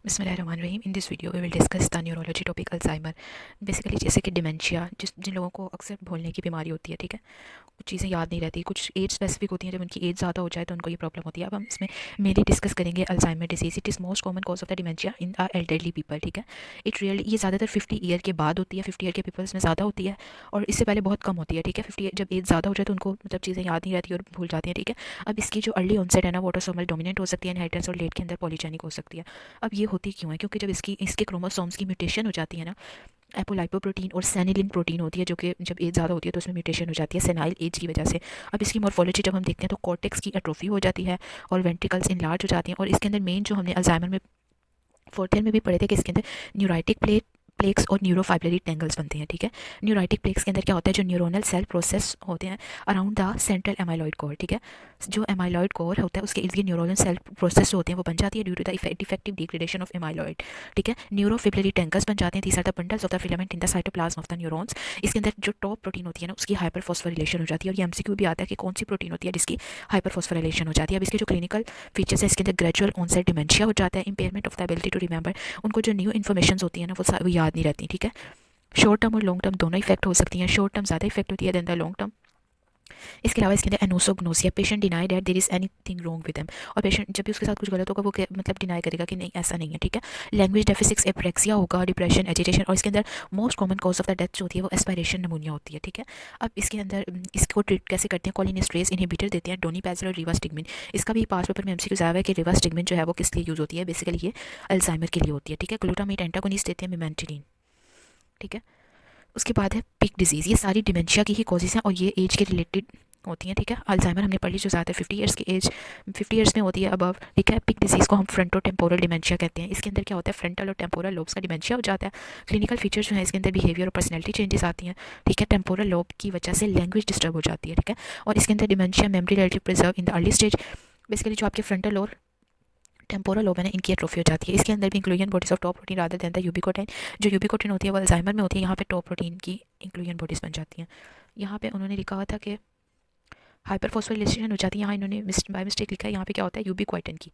बिस्मिल्लाहिर्रहमानिर्रहीम। In this video we will discuss the neurology topic Alzheimer. Basically जैसे कि dementia, जिन लोगों को अक्सर भूलने की बीमारी होती है, ठीक है, कुछ चीज़ें याद नहीं रहती, कुछ एज स्पेसिफिक होती हैं, जब उनकी एज ज़्यादा हो जाए तो उनको ये प्रॉब्लम होती है। अब हम इसमें मेनली डिस्कस करेंगे Alzheimer disease. It is most common cause of the dementia in the elderly people, ठीक है। इट रियली ये ज़्यादातर 50 ईयर के बाद होती है, 50 ईयर के पीपल्स में ज़्यादा होती है और इससे पहले बहुत कम होती है, ठीक है। 50 जब एज ज़्यादा हो जाए तो उनको मतलब चीज़ें याद नहीं रहती और भूल जाती हैं, ठीक है। अब इसकी जो अर्ली ऑनसेट है ना, वो ऑटोसोमल डोमिनेंट हो सकती है, इनहेरिटेंस, और लेट के अंदर पॉलीजेनिक हो सकती है। अब ये होती क्यों है? क्योंकि जब इसके क्रोमोसोम्स की म्यूटेशन हो जाती है ना, एपोलाइपोप्रोटीन और सेनिलिन प्रोटीन होती है, जो कि जब एज ज़्यादा होती है तो उसमें म्यूटेशन हो जाती है सेनाइल एज की वजह से। अब इसकी मॉर्फोलॉजी जब हम देखते हैं तो कॉर्टेक्स की एट्रोफी हो जाती है और वेंट्रिकल्स इनलार्ज हो जाती हैं। और इसके अंदर मेन जो हमने अल्जाइमर में फोर्थ ईयर में भी पढ़े थे कि इसके अंदर न्यूराइटिक प्लेक्स और न्यूरोफाइब्रिलरी टेंगल्स बनते हैं, ठीक है। न्यूराइटिक प्लेक्स के अंदर क्या होता है, जो न्यूरोनल सेल प्रोसेस होते हैं around the central amyloid core, ठीक है। जो एमाइलॉइड कोर होता है उसके इर्द गिर्द न्यूरोनल सेल प्रोसेस होते हैं वो बन जाती है due to the defective degradation of amyloid, ठीक है। न्यूरोफिब्रिलरी टेंगल्स बन जाते हैं। These are the bundles of the filament in the cytoplasm of the neurons. इसके अंदर जो टॉप प्रोटीन होती है ना, उसकी हाइपर फॉस्फोरिलेशन हो जाती है। और ये एमसीक्यू भी आता है कि कौन सी प्रोटीन होती है जिसकी हाइपर फॉस्फोरिलेशन हो जाती है। अब इसके जो क्लिनिकल फीचर्स है, इसके अंदर ग्रेजुअल ऑनसेट डिमेंशिया हो जाता है, impairment of the ability to remember, उनको जो न्यू इन्फॉर्मेशन होती है ना वो याद नहीं रहती, ठीक है। शॉर्ट टर्म और लॉन्ग टर्म दोनों इफेक्ट हो सकती हैं। शॉर्ट टर्म ज़्यादा इफेक्ट होती है देन द लॉन्ग टर्म। इसके अलावा इसके अंदर anosognosia, patient deny that there is anything wrong with them, और पेशेंट जब भी उसके साथ कुछ गलत होगा वो मतलब डिनाई करेगा कि नहीं ऐसा नहीं है, ठीक है। लैंग्वेज डेफिसिट्स, एप्रेक्सिया होगा, डिप्रेशन, एजिटेशन, और इसके अंदर most common cause of the death जो होती है वो एस्पायरेशन निमोनिया होती है, ठीक है। अब इसके अंदर इसको ट्रीट कैसे करते हैं, कॉलिनेस्ट्रेज इनहिबिटर देते हैं, डोनीपैजल और रिवास्टिग्मिन। इसका भी पास पेपर में एमसीक्यू आया है कि रिवास्टिग्मिन जो है वो किस लिए यूज़ होती है, बेसिकली ये अल्जाइमर के लिए होती है, ठीक है। ग्लूटामेट एंटागोनिस्ट देते हैं, मेमेंटिलिन, ठीक है। उसके बाद है पिक डिजीज़। ये सारी डिमेंशिया की ही कॉजेज़ हैं और ये एज के रिलेटेड होती हैं, ठीक है। अल्जाइमर हमने पढ़ ली जो ज़्यादा 50 ईयर्स की एज, 50 ईयर्स में होती है अबव, ठीक है। पिक डिजीज़ को हम फ्रंटो टेम्पोरल डिमेंशिया कहते हैं। इसके अंदर क्या होता है, फ्रंटल और टेम्पोरल लोब्स का डिमेंशिया हो जाता है। क्लिनिकल फीचर्स जो है इसके अंदर बिहेवियर और पर्सनैलिटी चेंजेस आती हैं, ठीक है। टेम्पोरल लोब की वजह से लैंग्वेज डिस्टर्ब हो जाती है, ठीक है। और इसके अंदर dementia memory relative preserve in the early stage. Basically जो आपके फ्रंटल और टेम्पोरल लोब है ना, इनकी एट्रोफी हो जाती है। इसके अंदर भी inclusion bodies of tau protein rather than the ubiquitin. जो यूबिकोटिन होती है वो अल्जाइमर में होती है, यहाँ पे टॉप प्रोटीन की इंक्लूजन बॉडीज बन जाती हैं। यहाँ पे उन्होंने लिखा हुआ था कि हाइपर फॉस्फोरिलेशन हो जाती है, यहाँ इन्होंने बाय मिस्टेक लिखा है, यहाँ पे क्या होता है यूबिक्वाइटिन की।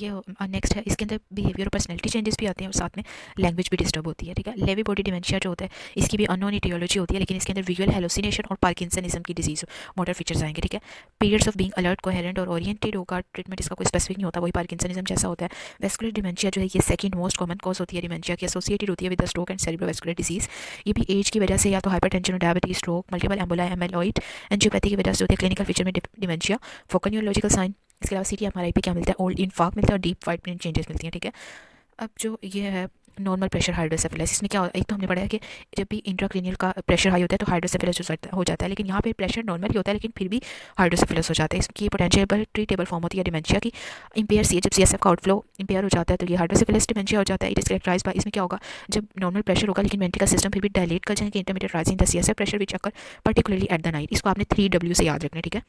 ये नेक्स्ट है, इसके अंदर बिहेवियर और पर्सनैलिटी चेंजेस भी आते हैं और साथ में लैंग्वेज भी डिस्टर्ब होती है, ठीक है। लेवी बॉडी डिमेंशिया जो होता है इसकी भी अननोन इटियोलॉजी होती है, लेकिन इसके अंदर विजुअल हेलोसिनेशन और पार्किंसनिज्म की डिजीज मोटर फीचर्स आएंगे, ठीक है। Periods of being alert, coherent और ओरिएंटेड होगा। ट्रीटमेंट इसका कोई स्पेसिफिक नहीं होता, वही पार्किंसनिज्म जैसा होता है। वेस्कुलर डिमेंशिया जो है ये सेकंड मोस्ट कॉमन कॉज होती है डिमेंशिया की, एसोसिएटेड होती है with the stroke and cerebrovascular disease. ये भी एज की वजह से या तो हाइपरटेंशन और diabetes, stroke, multiple एम्बोला, amyloid angiopathy की वजह से होती है। क्लिनिकल फीचर में डिमेंशिया, फोकल न्यूरोलॉजिकल साइन, इसके अलावा सीटी एमआरआई पे क्या मिलता है, ओल्ड इन्फार्क्ट मिलता है और डीप वाइट ब्रेन चेंजेस मिलती हैं, ठीक है। अब जो ये है नॉर्मल प्रेशर हाइड्रोसेफेलस, इसमें क्या एक तो हमने पढ़ा है कि जब भी इंट्राक्रेनियल का प्रेशर हाई होता है तो हाइड्रोसेफेलस हो जाता है, लेकिन यहाँ पे प्रेशर नॉर्मल ही होता है लेकिन फिर भी हाइड्रोसेफेलस हो जाता है। इसकी पोटेंशियल ट्रीटेबल फॉर्म होती है डिमेंशिया की। इंपेयर सी जब सीएसएफ का आउटफ्लो इंपेयर हो जाता है तो ये हाइड्रोसेफेलस डिमेंशिया हो जाता है। इट इज कैरेक्टराइज बाय, इसमें क्या होगा, जब नॉर्मल प्रेशर होगा लेकिन वेंट्रिकल सिस्टम फिर भी डायलेट कर जाएंगे, intermediate rising the CSF pressure which occur particularly at the night. इसको आपने 3W से याद रखना है, ठीक है।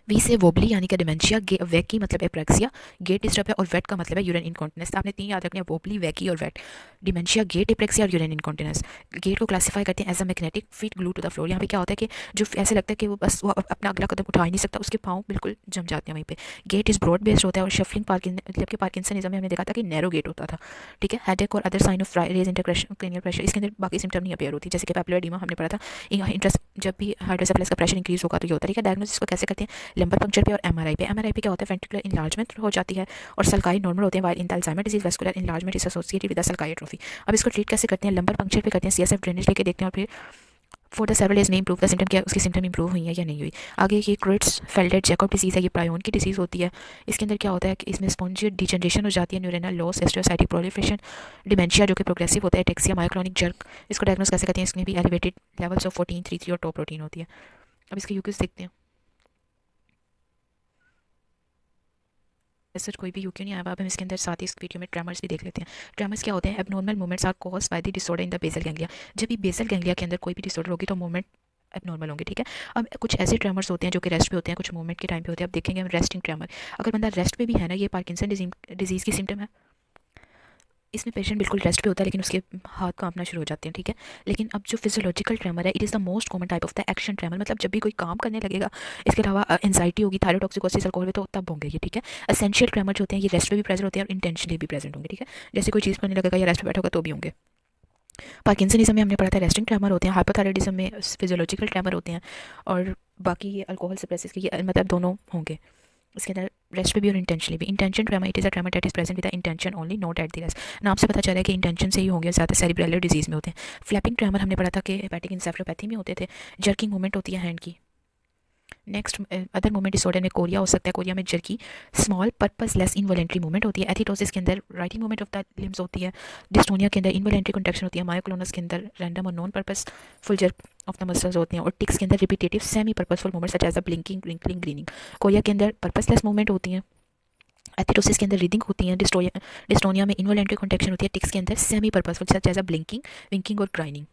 वी से वोबली यानी कि डिमेंशिया, वैकी मतलब एप्रेक्सिया, गेट डिस्टर्ब है, और वेट का मतलब है यूरिन इनकॉन्टिनेंस। आपने तीन याद रखने हैं, वोबली, वैकी और वेट। डिमेंशिया, गेट, एप्रेक्सिया और यूरिन इनकॉन्टिनेंस। गेट को क्लासिफाई करते हैं as a magnetic feet glue to the floor. यहाँ पे क्या होता है कि जो ऐसे लगता है कि वो बस वो अपना अगला कदम उठा ही नहीं सकता, उसके पाँव बिल्कुल जम जाते हैं वहीं पे। गेट इज ब्रॉड बेस्ड होता है और शफलिंग मतलब कि पार्किंसनिज्म में हमने देखा था कि नैरो गेट होता था, ठीक है। हेडेक और other sign of raised intracranial cranial pressure, इसके अंदर बाकी सिम्टम नहीं अपीयर होती, जैसे कि पैपुलर एडीमा हमने पढ़ा था। इंटरेस्ट जब भी हाइड्रोसेफेलस का प्रेशर इंक्रीज होगा तो ये होता है, ठीक है। डायग्नोसिस को कैसे करते हैं, लंबर पंक्चर पे और एमआरआई पे। एमआरआई पे क्या होता है, वेंट्रिकुलर इनलार्जमेंट हो जाती है और सल्काई नॉर्मल होते हैं, while in the Alzheimer disease vascular enlargement is associated with the sulci atrophy. अब इसको ट्रीट कैसे करते हैं, लंबर पंक्चर पे करते हैं, सीएसएफ ड्रेनेज लेके देखते हैं और फिर फॉर द सेवरल डेज में इंप्रूव द सिम्टम, क्या उसकी सिम्टम इंप्रूव हुई है या नहीं हुई। आगे ये क्रिट्स फेल्डेड जैकब डिजीज है, ये प्रायोन की डिजीज होती है। इसके अंदर क्या होता है कि इसमें स्पॉन्जियल डिजनरेशन हो जाती है, न्यूरेनल लॉस, एस्ट्रोसाइटिक प्रोलिफरेशन। डिमेंशिया जो कि प्रोग्रेसिव होता है, टेक्सिया, मायोक्रोनिक जर्क। इसको डायग्नोस कैसे करते हैं, इसमें भी एलिवेटेड लेवल्स ऑफ 14-3-3 और टॉप प्रोटीन होती है। अब इसके यूकेस देखते हैं। सच कोई भी यूक्यू नहीं आया हुआ। अब हम इसके अंदर साथ ही इस वीडियो में ट्रेमर्स भी देख लेते हैं। ट्रेमर्स क्या होते हैं, abnormal movements are caused by the disorder in the basal ganglia. जब भी बेसल गैंग्लिया के अंदर कोई भी डिसऑर्डर होगी तो मूवमेंट एबनॉर्मल होंगे, ठीक है। अब कुछ ऐसे ट्रेमर्स होते हैं जो कि रेस्ट पे होते हैं, कुछ मूवमेंट के टाइम पे होते हैं। अब देखेंगे हम रेस्टिंग ट्रेमर। अगर बंदा रेस्ट पे भी है ना, ये पार्किंसन डिजीज की सिम्टम है। इसमें पेशेंट बिल्कुल रेस्ट पे होता है लेकिन उसके हाथ कांपना शुरू हो जाते हैं, ठीक है। लेकिन अब जो फिजियोलॉजिकल ट्रेमर है, it is the most common type of the action tremor, मतलब जब भी कोई काम करने लगेगा, इसके अलावा एंजाइटी होगी, थायरोटॉक्सिकोसिस, अल्कोहल तो तब होंगे ये, ठीक है। एसेंशियल ट्रेमर जो होते हैं ये रेस्ट पे भी प्रेजेंट होते हैं और इंटेंशनली भी प्रेजेंट होंगे, ठीक है। जैसे कोई चीज़ करने लगेगा या रेस्ट पे बैठा होगा तो भी होंगे। पार्किंसनिज्म में हमने पढ़ा था रेस्टिंग ट्रेमर होते हैं, हाइपोथायराइडिज्म में फिजियोलॉजिकल ट्रेमर होते हैं, और बाकी ये अल्कोहल सप्रेसिस के ये मतलब दोनों होंगे। इसके अंदर रेस्ट पे भी और इंटेंशनली भी। Intention tremor, it is a tremor that is present with the intention only, not at the rest. नाम से पता चला है कि इंटेंशन से ही होंगे, ज़्यादा सेरिब्रल डिजीज़ में होते हैं। फ्लैपिंग ट्रेमर हमने पढ़ा था कि हेपेटिक इंसेफ्लोपैथी में होते थे। जर्किंग मूवमेंट होती है हैंड की। नेक्स्ट अदर मूवमेंट डिसऑर्डर में कोरिया हो सकता है, कोरिया में jerky small purposeless involuntary movement होती है। एथिटोसिस के अंदर writing movement of the limbs होती है। डिस्टोनिया के अंदर इनवॉलेंट्री कॉन्ट्रैक्शन होती है। मायोक्लोनस के अंदर रैंडम और non purposeful jerk of the muscles होते हैं। और टिक्स के अंदर repetitive semi purposeful movement such as the blinking, twinkling, grinning. Chorea के अंदर पर्पसलेस मूवमेंट होती है। एथिटोसिस के अंदर रीडिंग होती है। डिस्टोनिया में इनवॉलेंट्री कॉन्ट्रैक्शन होती है। टिक्स के अंदर semi purposeful such as a blinking, winking और ग्राइनिंग।